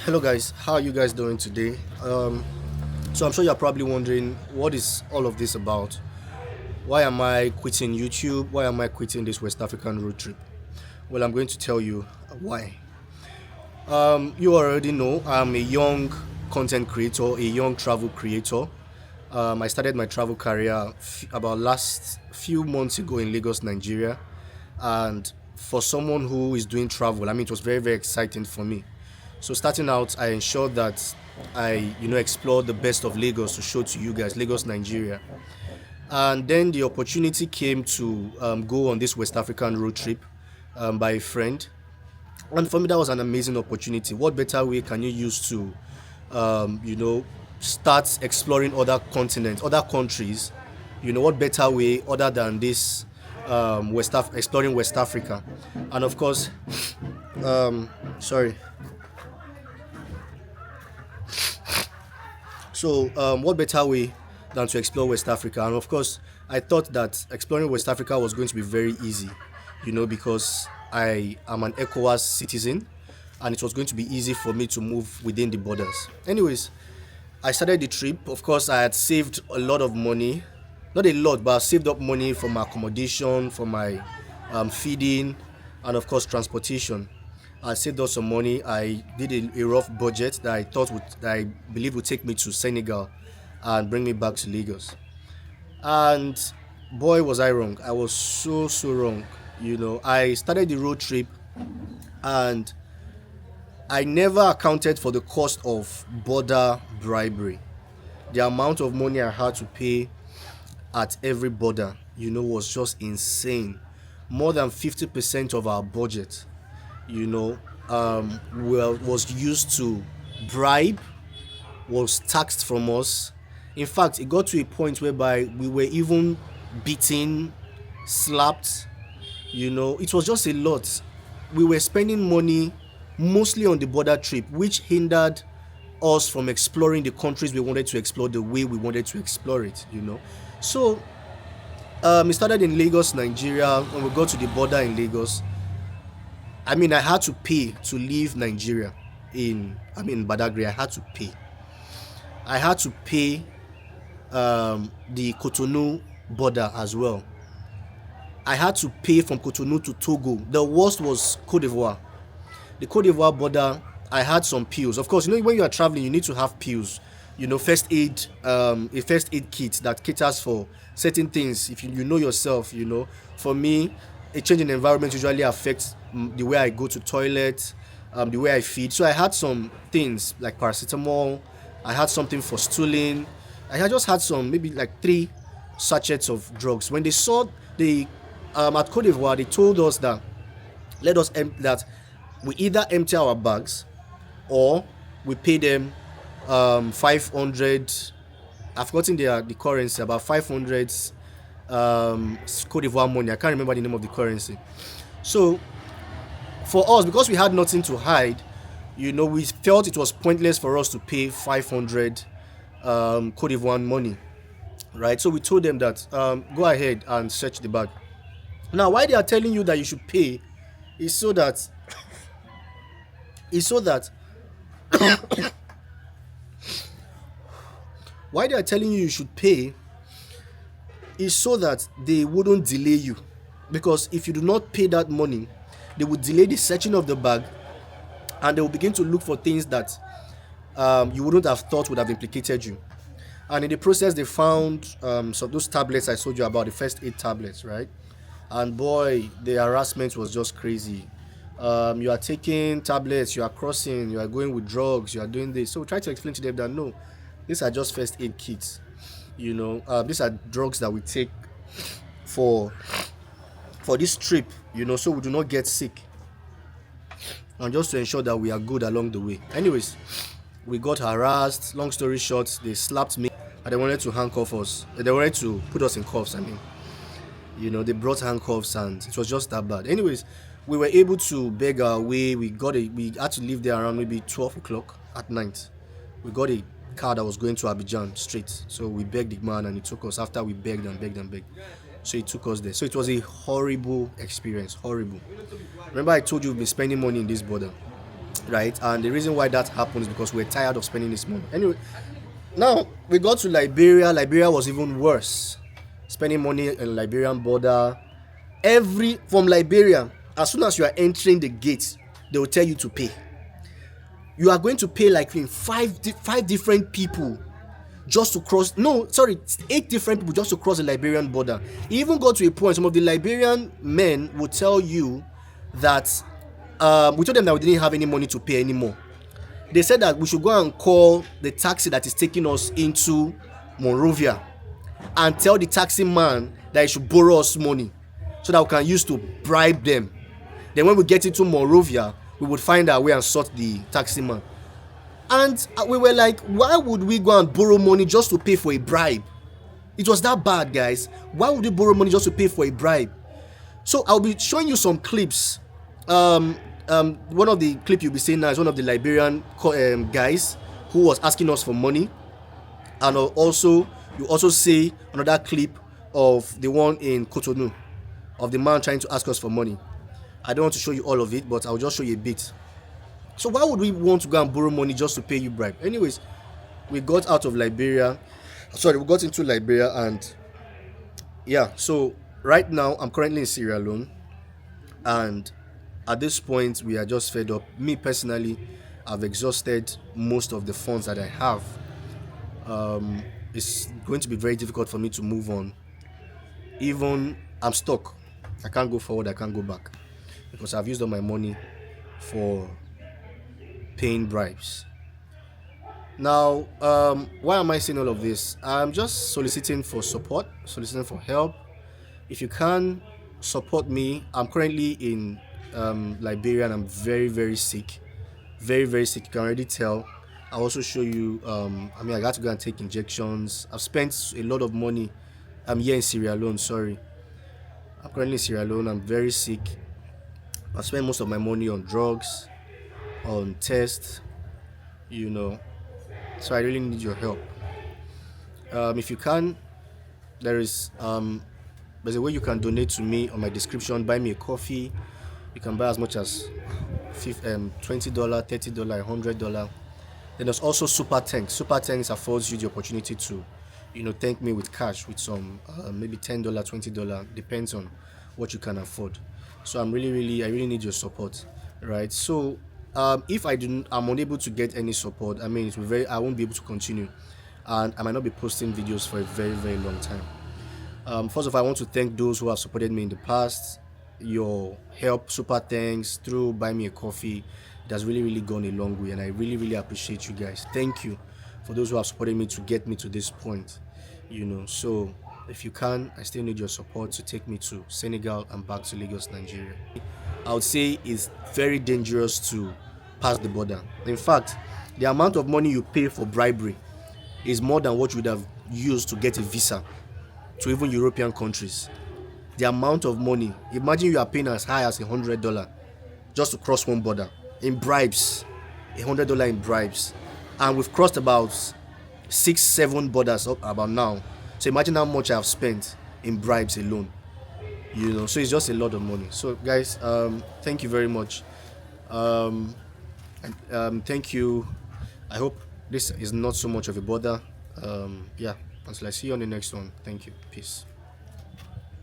Hello guys, how are you guys doing today? So I'm sure you're probably wondering what is all of this about? Why am I quitting YouTube? Why am I quitting this West African road trip? Well, I'm going to tell you why. You already know I'm a young content creator, a young travel creator. I started my travel career about last few months ago in Lagos, Nigeria, and for someone who is doing travel, I mean, it was very, very exciting for me. So starting out, I ensured that I explore the best of Lagos to show to you guys, Lagos, Nigeria. And then the opportunity came to go on this West African road trip by a friend. And for me, that was an amazing opportunity. What better way can you use to, start exploring other continents, other countries? What better way other than this exploring West Africa? And of course, sorry. So, what better way than to explore West Africa? And of course, I thought that exploring West Africa was going to be very easy, because I am an ECOWAS citizen and it was going to be easy for me to move within the borders. Anyways, I started the trip. Of course, I had saved a lot of money. Not a lot, but I saved up money for my accommodation, for my feeding, and of course, transportation. I saved up some money. I did a rough budget that I believe would take me to Senegal and bring me back to Lagos. And boy, was I wrong. I was so wrong. I started the road trip and I never accounted for the cost of border bribery. The amount of money I had to pay at every border, was just insane. More than 50% of our budget, was used to bribe, was taxed from us. In fact, it got to a point whereby we were even beaten, slapped. It was just a lot. We were spending money mostly on the border trip, which hindered us from exploring the countries we wanted to explore the way we wanted to explore it. So it started in Lagos, Nigeria. When we got to the border in Lagos, I mean, I had to pay to leave Nigeria Badagry. I had to pay. I had to pay the Cotonou border as well. I had to pay from Cotonou to Togo. The worst was Cote d'Ivoire. The Cote d'Ivoire border, I had some pills. Of course, when you are traveling, you need to have pills. First aid, a first aid kit that caters for certain things. If you know yourself, for me, a change in environment usually affects the way I go to toilet, the way I feed. So I had some things like paracetamol. I had something for stooling. I had just had some, maybe like 3 sachets of drugs. When they saw the at Cote d'Ivoire, they told us that that we either empty our bags or we pay them 500. I've forgotten the currency, about 500 Cote d'Ivoire money. I can't remember the name of the currency. So for us, because we had nothing to hide, we felt it was pointless for us to pay 500 Cote d'Ivoire money, right? So we told them that go ahead and search the bag. Now, why they are telling you that you should pay is so that why they are telling you should pay is so that they wouldn't delay you. Because if you do not pay that money, they would delay the searching of the bag and they will begin to look for things that you wouldn't have thought would have implicated you. And in the process, they found some of those tablets I told you about, the first aid tablets, right? And boy, the harassment was just crazy. You are taking tablets, you are crossing, you are going with drugs, you are doing this. So we try to explain to them that no, these are just first aid kits. These are drugs that we take for this trip, so we do not get sick, and just to ensure that we are good along the way. Anyways, we got harassed. Long story short, they slapped me and they wanted to handcuff us. They wanted to put us in cuffs. They brought handcuffs and it was just that bad. Anyways, we were able to beg our way. We had to leave there around maybe 12 o'clock at night. We got a car that was going to Abidjan straight. So we begged the man and he took us after we begged and begged and begged. So he took us there. So it was a horrible experience, horrible. Remember I told you we've been spending money in this border, right? And the reason why that happened is because we're tired of spending this money. Anyway, now we got to Liberia. Liberia was even worse. Spending money in Liberian border. From Liberia, as soon as you are entering the gate, they will tell you to pay. You are going to pay like five different people just to cross. No, sorry, 8 different people just to cross the Liberian border. It even got to a point, some of the Liberian men would tell you that we told them that we didn't have any money to pay anymore. They said that we should go and call the taxi that is taking us into Monrovia and tell the taxi man that he should borrow us money so that we can use to bribe them. Then when we get into Monrovia, we would find our way and sort the taxi man. And we were like, why would we go and borrow money just to pay for a bribe? It was that bad, guys. Why would we borrow money just to pay for a bribe? So I'll be showing you some clips. One of the clips you'll be seeing now is one of the Liberian guys who was asking us for money. And also, you also see another clip of the one in Cotonou, of the man trying to ask us for money. I don't want to show you all of it, but I'll just show you a bit. So why would we want to go and borrow money just to pay you bribe? Anyways, we got out of Liberia. Sorry, we got into Liberia, and yeah, so right now I'm currently in Sierra Leone, and at this point we are just fed up. Me personally, I've exhausted most of the funds that I have. It's going to be very difficult for me to move on. Even I'm stuck. I can't go forward, I can't go back, because I've used all my money for paying bribes. Now, why am I saying all of this? I'm just soliciting for support, soliciting for help. If you can support me, I'm currently in Liberia, and I'm very, very sick. Very, very sick. You can already tell. I'll also show you, I got to go and take injections. I've spent a lot of money. I'm here in Sierra Leone, sorry. I'm currently in Sierra Leone. I'm very sick. I spent most of my money on drugs, on tests, so I really need your help. If you can, there's a way you can donate to me on my description. Buy me a coffee. You can buy as much as $20, $30, $100. Then there's also super thanks. Super thanks affords you the opportunity to thank me with cash, with some maybe $10, $20, depends on what you can afford. So I really need your support, right? So if I'm unable to get any support, I won't be able to continue, and I might not be posting videos for a very, very long time. First of all, I want to thank those who have supported me in the past. Your help, super thanks, through buy me a coffee, it has really, really gone a long way, and I really, really appreciate you guys. Thank you for those who have supported me to get me to this point. So if you can, I still need your support to take me to Senegal and back to Lagos, Nigeria. I would say it's very dangerous to pass the border. In fact, the amount of money you pay for bribery is more than what you would have used to get a visa to even European countries. The amount of money, imagine you are paying as high as $100 just to cross one border in bribes, $100 in bribes, and we've crossed about 6-7 borders up about now. So imagine how much I've spent in bribes alone. So it's just a lot of money. So guys, thank you very much. Thank you. I hope this is not so much of a bother. Until I see you on the next one. Thank you. Peace.